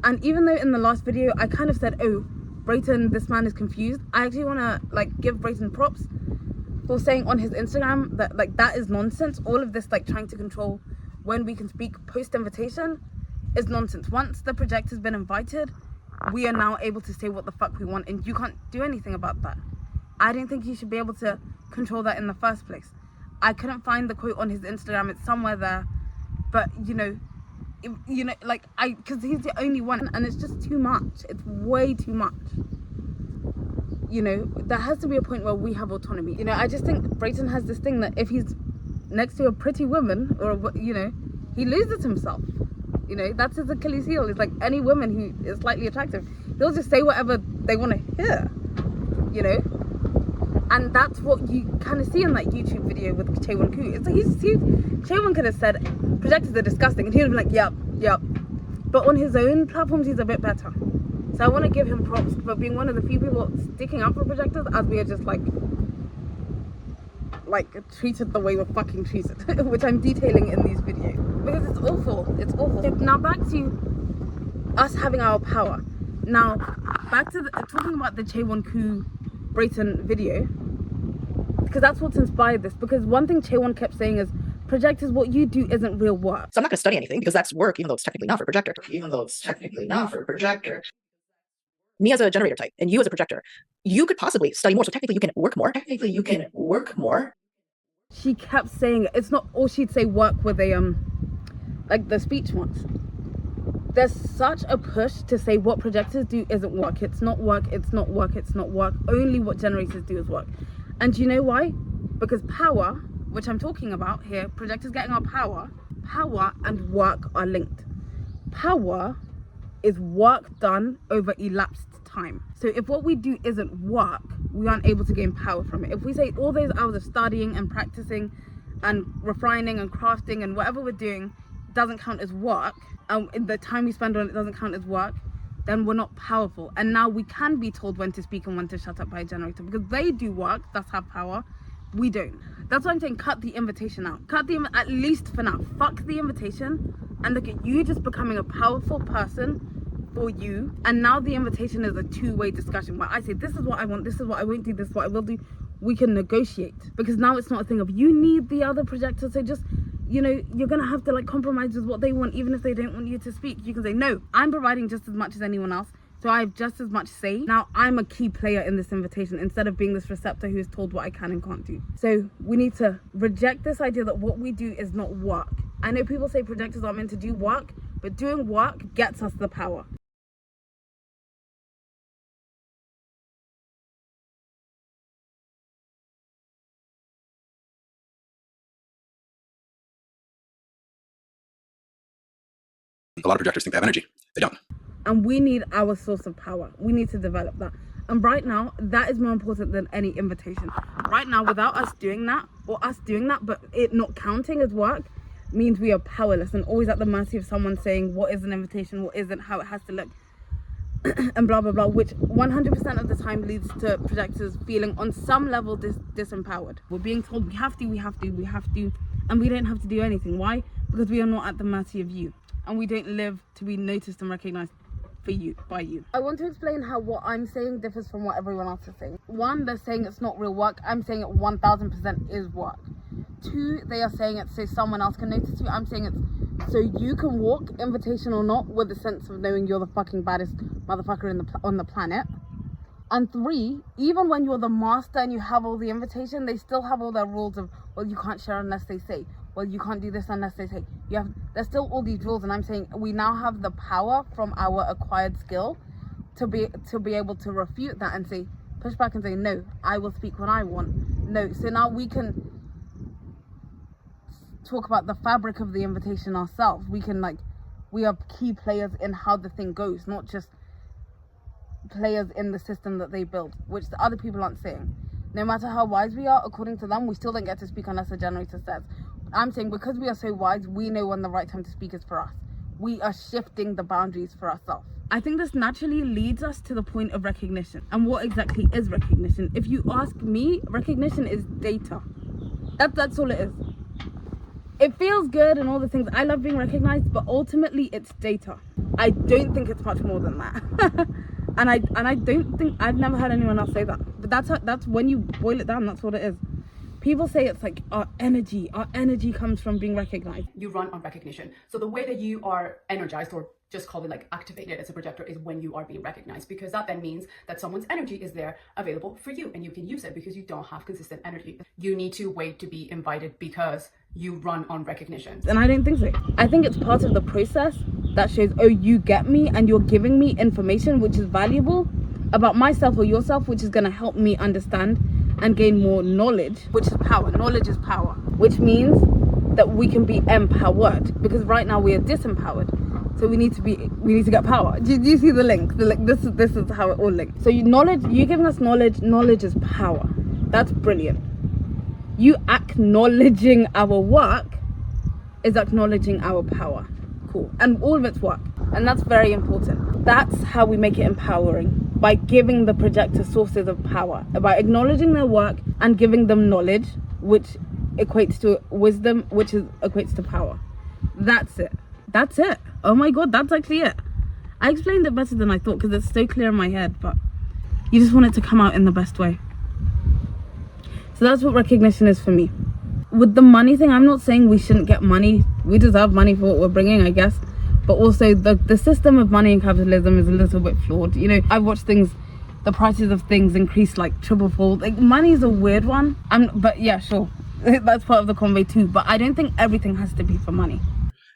And even though in the last video I kind of said, oh, Brayton, this man is confused, I actually want to like give Brayton props for saying on his Instagram that like that is nonsense. All of this like trying to control when we can speak post invitation is nonsense. Once the projector's been invited, we are now able to say what the fuck we want, and you can't do anything about that. I don't think you should be able to control that in the first place. I couldn't find the quote on his Instagram. It's somewhere there, but like because he's the only one, and it's just too much. It's way too much. You know, there has to be a point where we have autonomy. You know, I just think Brayton has this thing that if he's next to a pretty woman, or he loses himself. You know, that's his Achilles heel. It's like any woman who is slightly attractive, they'll just say whatever they want to hear. You know, and that's what you kind of see in that YouTube video with Chaewon Koo. It's like Chaewon could have said projectors are disgusting, and he would be like, yep. But on his own platforms, he's a bit better. So I want to give him props for being one of the few people sticking up for projectors, as we are just like treated the way we're fucking treated, which I'm detailing in these videos, because it's awful. It's awful. Now back to us having our power. Now back to talking about the Chaewon Koo Brayton video, because that's what's inspired this. Because one thing Chaewon kept saying is, projectors, what you do isn't real work. So I'm not going to study anything because that's work, even though it's technically not for projector. Me as a generator type and you as a projector, you could possibly study more. So technically you can work more. She kept saying it. It's not, or she'd say work with a like the speech ones. There's such a push to say what projectors do isn't work. It's not work. It's not work. It's not work. Only what generators do is work. And do you know why? Because power, which I'm talking about here, projectors getting our power and work are linked. Power is work done over elapsed time. So if what we do isn't work, we aren't able to gain power from it. If we say all those hours of studying and practicing and refining and crafting and whatever we're doing doesn't count as work, and the time we spend on it doesn't count as work, then we're not powerful. And now we can be told when to speak and when to shut up by a generator, because they do work, that's have power, we don't. That's why I'm saying cut the invitation out. At least for now. Fuck the invitation and look at you just becoming a powerful person for you. And now the invitation is a two-way discussion where I say, this is what I want, this is what I won't do, this is what I will do. We can negotiate, because now it's not a thing of you need the other projector, so just, you're gonna have to like compromise with what they want, even if they don't want you to speak. You can say, no, I'm providing just as much as anyone else, so I have just as much say. Now I'm a key player in this invitation, instead of being this receptor who is told what I can and can't do. So we need to reject this idea that what we do is not work. I know people say projectors aren't meant to do work, but doing work gets us the power. A lot of projectors think they have energy. They don't. And we need our source of power. We need to develop that. And right now, that is more important than any invitation. Right now, without us doing that, but it not counting as work, means we are powerless and always at the mercy of someone saying what is an invitation, what isn't, how it has to look, and blah blah blah, which 100% of the time leads to projectors feeling on some level disempowered. We're being told we have to, and we don't have to do anything. Why? Because we are not at the mercy of you, and we don't live to be noticed and recognized by you. I want to explain how what I'm saying differs from what everyone else is saying. One, they're saying it's not real work. I'm saying it 1000% is work. Two, they are saying it so someone else can notice you. I'm saying it's so you can walk, invitation or not, with the sense of knowing you're the fucking baddest motherfucker on the planet. And three, even when you're the master and you have all the invitation, they still have all their rules of, well, you can't share unless they say, well, you can't do this unless they say. There's still all these rules, and I'm saying we now have the power from our acquired skill to be able to refute that and say, push back and say, no, I will speak when I want. No, so now we can talk about the fabric of the invitation ourselves. We are key players in how the thing goes, not just players in the system that they build, which the other people aren't saying. No matter how wise we are, according to them, we still don't get to speak unless the generator says. I'm saying because we are so wise, we know when the right time to speak is for us. We are shifting the boundaries for ourselves. I think this naturally leads us to the point of recognition. And what exactly is recognition? If you ask me, recognition is data. That's all it is. It feels good and all the things. I love being recognized, but ultimately it's data. I don't think it's much more than that. and I don't think, I've never heard anyone else say that. But that's when you boil it down, that's what it is. People say it's like our energy comes from being recognized. You run on recognition. So the way that you are energized, or just call it like activated as a projector, is when you are being recognized, because that then means that someone's energy is there available for you and you can use it because you don't have consistent energy. You need to wait to be invited because you run on recognition. And I don't think so. I think it's part of the process that shows, oh, you get me and you're giving me information which is valuable about myself or yourself, which is going to help me understand and gain more knowledge, which is power. Knowledge is power, which means that we can be empowered, because right now we are disempowered. So we need to get power. Do you see the link? This is how it all links. So you giving us knowledge is power. That's brilliant. You acknowledging our work is acknowledging our power. Cool. And all of it's work. And that's very important. That's how we make it empowering. By giving the projector sources of power, by acknowledging their work and giving them knowledge, which equates to wisdom, which equates to power. That's it. Oh my god, that's actually it. I explained it better than I thought because it's so clear in my head, but you just want it to come out in the best way. So that's what recognition is for me. With the money thing, I'm not saying we shouldn't get money. We deserve money for what we're bringing, I guess. But also the system of money in capitalism is a little bit flawed. You know, I've watched the prices of things increase like triple fold. Like, money is a weird one. But yeah, sure. That's part of the convey too. But I don't think everything has to be for money.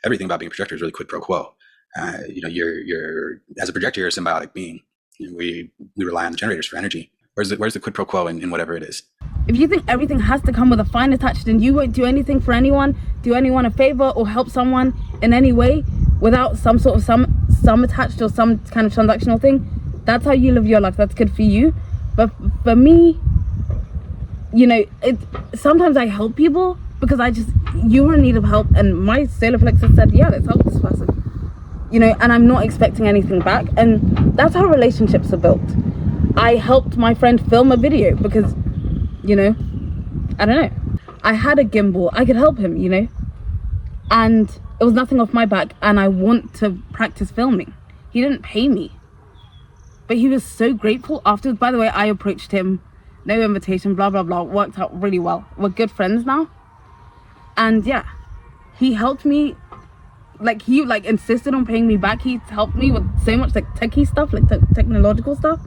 Everything about being a projector is really quid pro quo. You're as a projector, you're a symbiotic being. We rely on the generators for energy. Where's the quid pro quo in whatever it is? If you think everything has to come with a fine attached and you won't do anything for anyone, do anyone a favor or help someone in any way without some sort of sum attached or some kind of transactional thing, that's how you live your life. That's good for you. But for me, you know, sometimes I help people because you're in need of help, and my solar plexus said, yeah, let's help this person. You know, and I'm not expecting anything back, and that's how relationships are built. I helped my friend film a video because, you know, I don't know, I had a gimbal, I could help him, you know, and it was nothing off my back, and I want to practice filming. He didn't pay me, but he was so grateful afterwards. By the way, I approached him, no invitation, blah blah blah, worked out really well. We're good friends now. And yeah, he helped me, like he insisted on paying me back. He helped me with so much like techie stuff, like technological stuff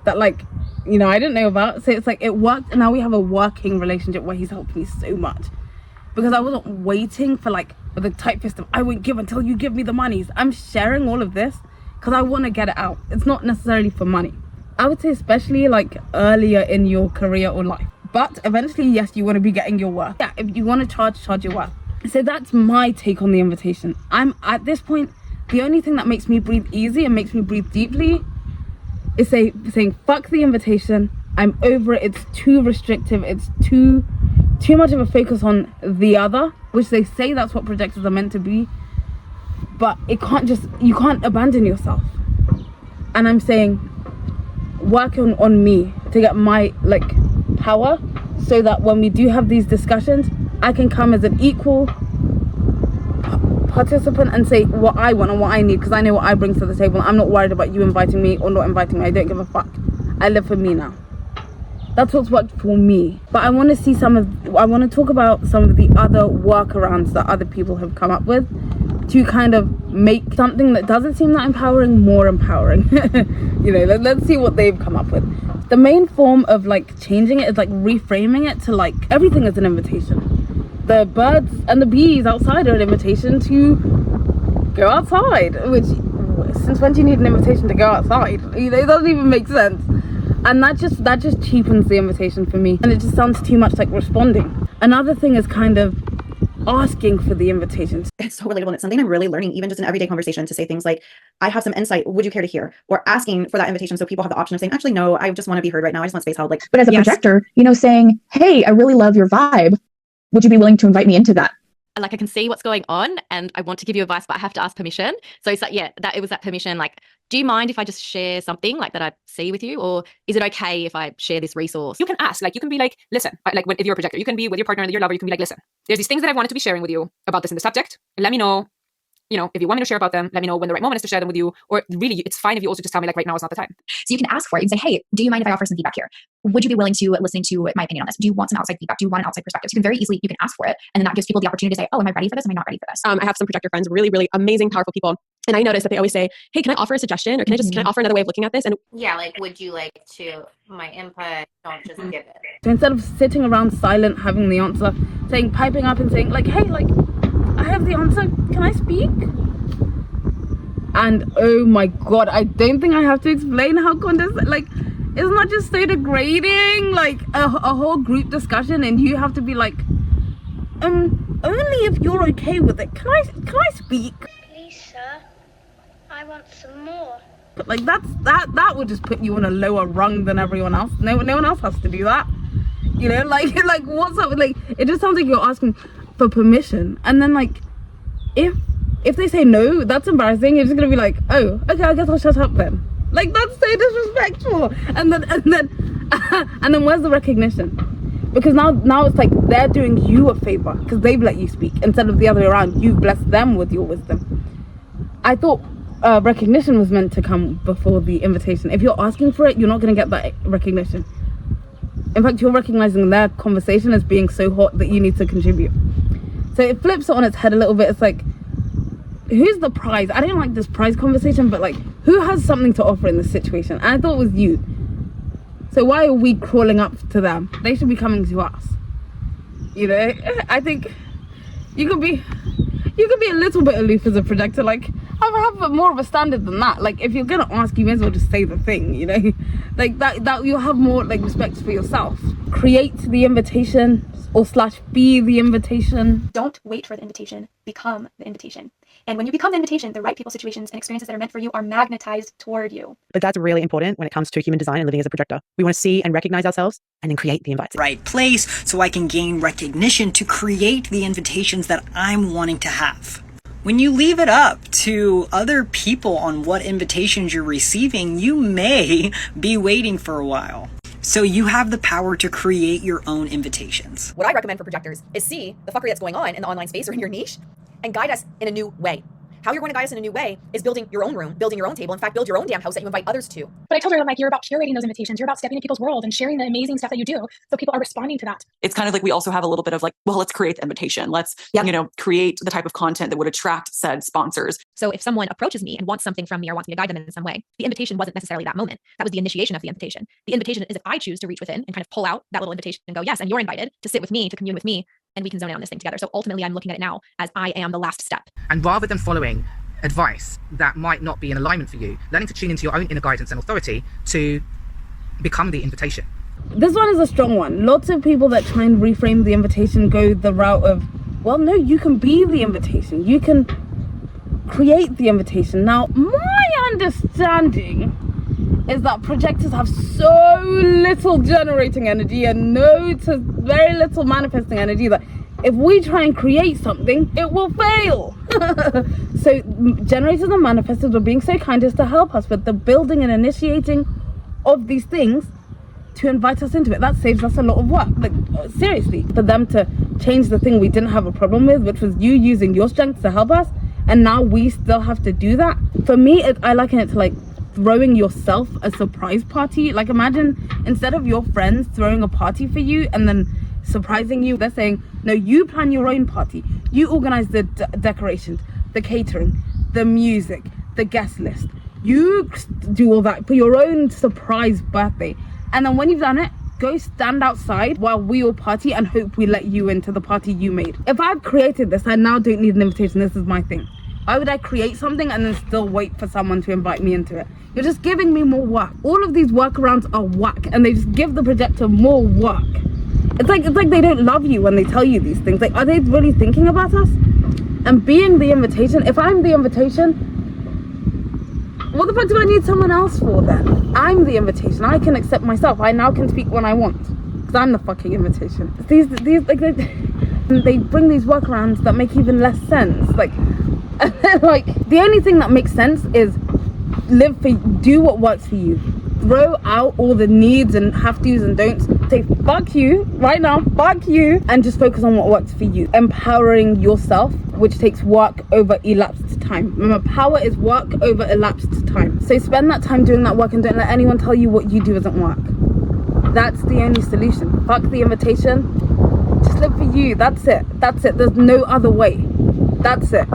that, like, you know, I didn't know about. So it's like it worked, and now we have a working relationship where he's helped me so much, because I wasn't waiting for like the tight fist of I won't give until you give me the monies. I'm sharing all of this because I want to get it out. It's not necessarily for money. I would say especially like earlier in your career or life. But eventually, yes, you want to be getting your worth. Yeah, if you want to charge your worth. So that's my take on the invitation. I'm at this point, the only thing that makes me breathe easy and makes me breathe deeply is saying fuck the invitation. I'm over it. It's too restrictive. It's too much of a focus on the other which they say that's what projectors are meant to be, but you can't abandon yourself. And I'm saying, work on me to get my power, so that when we do have these discussions, I can come as an equal participant and say what I want and what I need, because I know what I bring to the table. I'm not worried about you inviting me or not inviting me. I don't give a fuck. I live for me now. That's what's worked for me. But I want to talk about some of the other workarounds that other people have come up with to kind of make something that doesn't seem that empowering more empowering. Let's see what they've come up with. The main form of changing it is reframing it to everything is an invitation. The birds and the bees outside are an invitation to go outside, which since when do you need an invitation to go outside? It doesn't even make sense. And that just cheapens the invitation for me, and it just sounds too much like responding. Another thing is kind of asking for the invitations. It's so relatable, and it's something I'm really learning, even just in everyday conversation, to say things like, I have some insight, would you care to hear? Or asking for that invitation, so people have the option of saying, actually, no, I just want to be heard right now. I just want space held. But as a projector, saying, hey, I really love your vibe. Would you be willing to invite me into that? I can see what's going on and I want to give you advice, but I have to ask permission. So it's it was that permission. Do you mind if I just share something that I see with you? Or is it okay if I share this resource? You can ask, you can be listen, if you're a projector, you can be with your partner or your lover, you can be listen, there's these things that I wanted to be sharing with you about this in the subject. Let me know, if you want me to share about them, let me know when the right moment is to share them with you. Or really, it's fine if you also just tell me right now is not the time. So you can ask for it. You can say, hey, do you mind if I offer some feedback here? Would you be willing to listen to my opinion on this? Do you want some outside feedback? Do you want an outside perspective? So you can very easily, ask for it. And then that gives people the opportunity to say, oh, am I ready for this? Am I not ready for this? I have some projector friends, really, really amazing, powerful people. And I notice that they always say, hey, can I offer a suggestion? Or can I offer another way of looking at this? And would you like to my input? Don't just give it. So instead of sitting around silent, having the answer, piping up and saying hey, I have the answer. Can I speak? And oh my God, I don't think I have to explain how isn't that just so degrading? A whole group discussion and you have to be only if you're okay with it. Can I speak? Please, sir. I want some more. But that would just put you on a lower rung than everyone else. No one else has to do that. What's up? It just sounds like you're asking for permission. And then if they say no, that's embarrassing. You're just gonna be oh, okay, I guess I'll shut up then. That's so disrespectful. And then where's the recognition? Because now it's they're doing you a favor because they've let you speak instead of the other way around. You bless them with your wisdom. I thought recognition was meant to come before the invitation. If you're asking for it, you're not gonna get that recognition. In fact, you're recognizing their conversation as being so hot that you need to contribute. So it flips it on its head a little bit. It's who's the prize? I don't like this prize conversation, but who has something to offer in this situation? And I thought it was you. So why are we crawling up to them? They should be coming to us. I think you could be a little bit aloof as a projector. Have more of a standard than that. If you're gonna ask, you may as well just say the thing. That you'll have more respect for yourself. Create the invitation or / be the invitation. Don't wait for the invitation. Become the invitation. And when you become the invitation, the right people, situations, and experiences that are meant for you are magnetized toward you. But that's really important when it comes to human design and living as a projector. We want to see and recognize ourselves and then create the invites. Right place so I can gain recognition to create the invitations that I'm wanting to have. When you leave it up to other people on what invitations you're receiving, you may be waiting for a while. So you have the power to create your own invitations. What I recommend for projectors is see the fuckery that's going on in the online space or in your niche and guide us in a new way. How you're going to guide us in a new way is building your own room, building your own table. In fact, build your own damn house that you invite others to. But I told her, you're about curating those invitations. You're about stepping into people's world and sharing the amazing stuff that you do. So people are responding to that. It's kind of we also have a little bit of let's create the invitation. Let's, create the type of content that would attract said sponsors. So if someone approaches me and wants something from me or wants me to guide them in some way, the invitation wasn't necessarily that moment. That was the initiation of the invitation. The invitation is if I choose to reach within and kind of pull out that little invitation and go, yes, and you're invited to sit with me, to commune with me, and we can zone in on this thing together. So ultimately, I'm looking at it now as I am the last step. And rather than following advice that might not be in alignment for you, learning to tune into your own inner guidance and authority to become the invitation. This one is a strong one. Lots of people that try and reframe the invitation go the route of, well, no, you can be the invitation. You can create the invitation. Now, my understanding is that projectors have so little generating energy and no to very little manifesting energy that If we try and create something, it will fail. So generators and manifestors are being so kind as to help us with the building and initiating of these things, to invite us into it. That saves us a lot of work. Like, seriously, for them to change the thing we didn't have a problem with, which was you using your strength to help us, and now we still have to do that. For me, I liken it to like throwing yourself a surprise party. Like, imagine instead of your friends throwing a party for you and then surprising you, they're saying, no, you plan your own party. You organize the decorations, the catering, the music, the guest list. You do all that for your own surprise birthday. And then when you've done it, go stand outside while we all party and hope we let you into the party you made. If I've created this, I now don't need an invitation. This is my thing. Why would I create something and then still wait for someone to invite me into it? You're just giving me more work. All of these workarounds are whack, and they just give the projector more work. It's like they don't love you when they tell you these things. Like, are they really thinking about us? And being the invitation, if I'm the invitation, what the fuck do I need someone else for then? I'm the invitation. I can accept myself. I now can speak when I want, because I'm the fucking invitation. These like they bring these workarounds that make even less sense. Like the only thing that makes sense is do what works for you. Throw out all the needs and have to's and don'ts. Say fuck you right now, fuck you, and just focus on what works for you. Empowering yourself, which takes work over elapsed time. Remember, power is work over elapsed time. So spend that time doing that work and don't let anyone tell you what you do doesn't work. That's the only solution. Fuck the invitation. Just live for you. That's it. There's no other way. That's it.